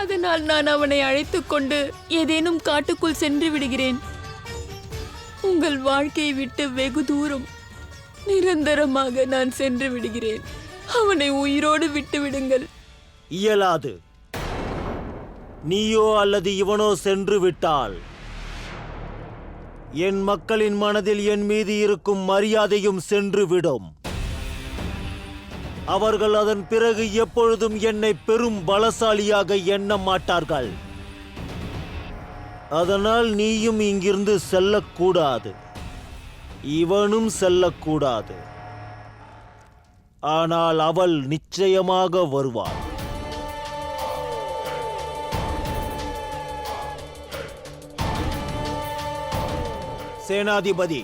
அதனால் நான் அவனை அழைத்துக் கொண்டு ஏதேனும் காட்டுக்குள் சென்று விடுகிறேன். உங்கள் வாழ்க்கையை விட்டு வெகு தூரம் நிரந்தரமாக நான் சென்று விடுகிறேன். அவனை உயிரோடு விட்டு விடுங்கள். இயலாது. நீயோ அல்லது இவனோ சென்று விட்டால் என் மக்களின் மனதில் என் மீது இருக்கும் மரியாதையும் சென்று விடும். அவர்கள் அதன் பிறகு எப்பொழுதும் என்னை பெரும் பலசாலியாக எண்ண மாட்டார்கள். அதனால் நீயும் இங்கிருந்து செல்லக்கூடாது, இவனும் செல்லக்கூடாது. ஆனால் அவள் நிச்சயமாக வருவாள். சேனாதிபதி,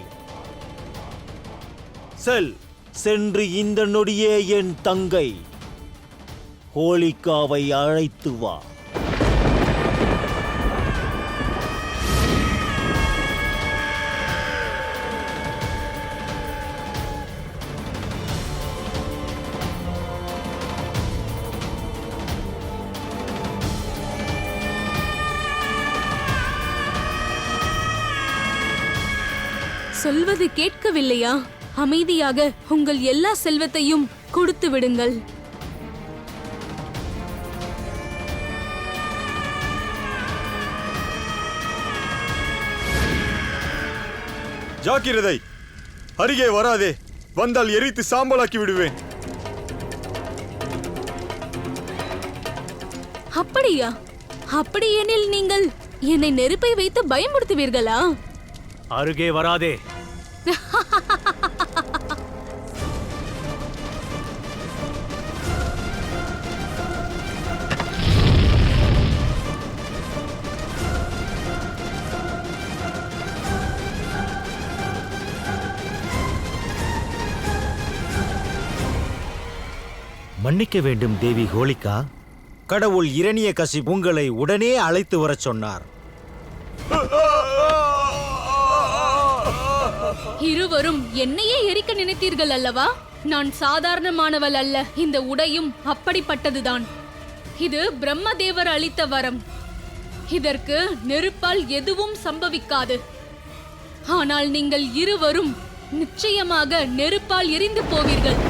சென்று இந்த நொடியே என் தங்கை ஹோலிகாவை அழைத்து வா. சொல்வது கேட்கவில்லையா? அமைதியாக உங்கள் எல்லா செல்வத்தையும் கொடுத்து விடுங்கள். ஜாக்கிரதை, அருகே வராதே. வந்தால் எரித்து சாம்பலாக்கி விடுவேன். அப்படியா? அப்படியெனில் நீங்கள் என்னை நெருப்பை வைத்து பயமுறுத்துவீர்களா? அருகே வராதே. மன்னிக்க வேண்டும் தேவி ஹோலிகா. கடவுள் இரணியகசிபு உங்களை உடனே அழைத்து வரச் சொன்னார். இருவரும் என்னையே எரிக்க நினைத்தீர்கள் அல்லவா? நான் சாதாரணமானவள் அல்ல. இந்த உடையும் அப்படிப்பட்டதுதான். இது பிரம்மதேவர் அளித்த வரம். இதற்கு நெருப்பால் எதுவும் சம்பவிக்காது. ஆனால் நீங்கள் இருவரும் நிச்சயமாக நெருப்பால் எரிந்து போவீர்கள்.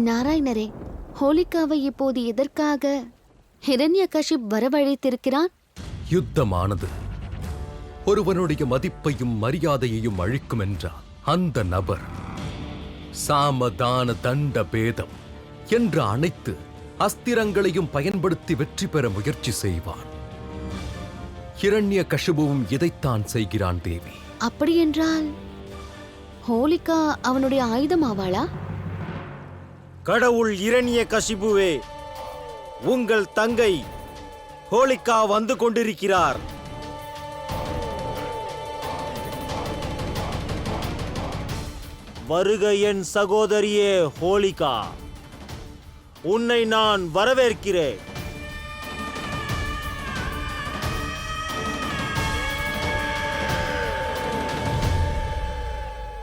நாராயணரே, ஹோலிகாவை இப்போது எதற்காக ஹிரண்யகசிப் வரவழைத்திருக்கிறான்? யுத்தமானது ஒருவனுடைய மதிப்பையும் மரியாதையையும் அழிக்கும் என்றால் அந்த நபர் சாமதான தண்ட பேதம் என்ற அனைத்து அஸ்திரங்களையும் பயன்படுத்தி வெற்றி பெற முயற்சி செய்வான். ஹிரண்யகசிபுவும் இதைத்தான் செய்கிறான் தேவி. அப்படியென்றால் ஹோலிகா அவனுடைய ஆயுதம் ஆவாளா? கடவுள் இரணியகசிபுவே, உங்கள் தங்கை ஹோலிகா வந்து கொண்டிருக்கிறார். வருக என் சகோதரியே ஹோலிகா, உன்னை நான் வரவேற்கிறேன்.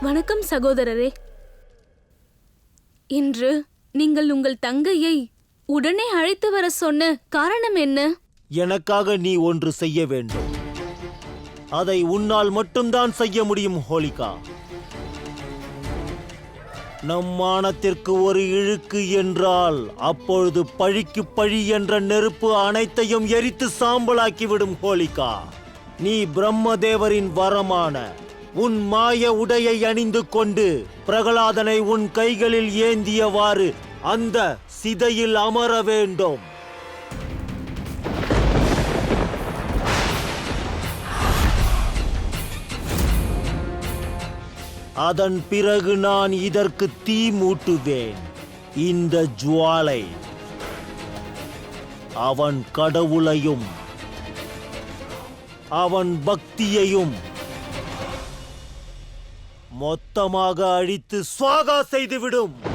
வணக்கம் சகோதரரே. இன்று நீங்கள் உங்கள் தங்கையை உடனே அழைத்து வர சொன்ன காரணம் என்ன? எனக்காக நீ ஒன்று செய்ய வேண்டும். அதை உன்னால் மட்டும்தான் செய்ய முடியும் ஹோலிகா. நம் மானத்திற்கு ஒரு இழுக்கு என்றால் அப்பொழுது பழிக்கு பழி என்ற நெருப்பு அனைத்தையும் எரித்து சாம்பலாக்கிவிடும் ஹோலிகா. நீ பிரம்மதேவரின் வரமான உன் மாய உடையை அணிந்து கொண்டு பிரகலாதனை உன் கைகளில் ஏந்தியவாறு அந்த சிதையில் அமர வேண்டும். அதன் பிறகு நான் இதற்கு தீ மூட்டுவேன். இந்த ஜுவாலை அவன் கடவுளையும் அவன் பக்தியையும் மொத்தமாக அழித்து ஸ்வாகா செய்துவிடும்.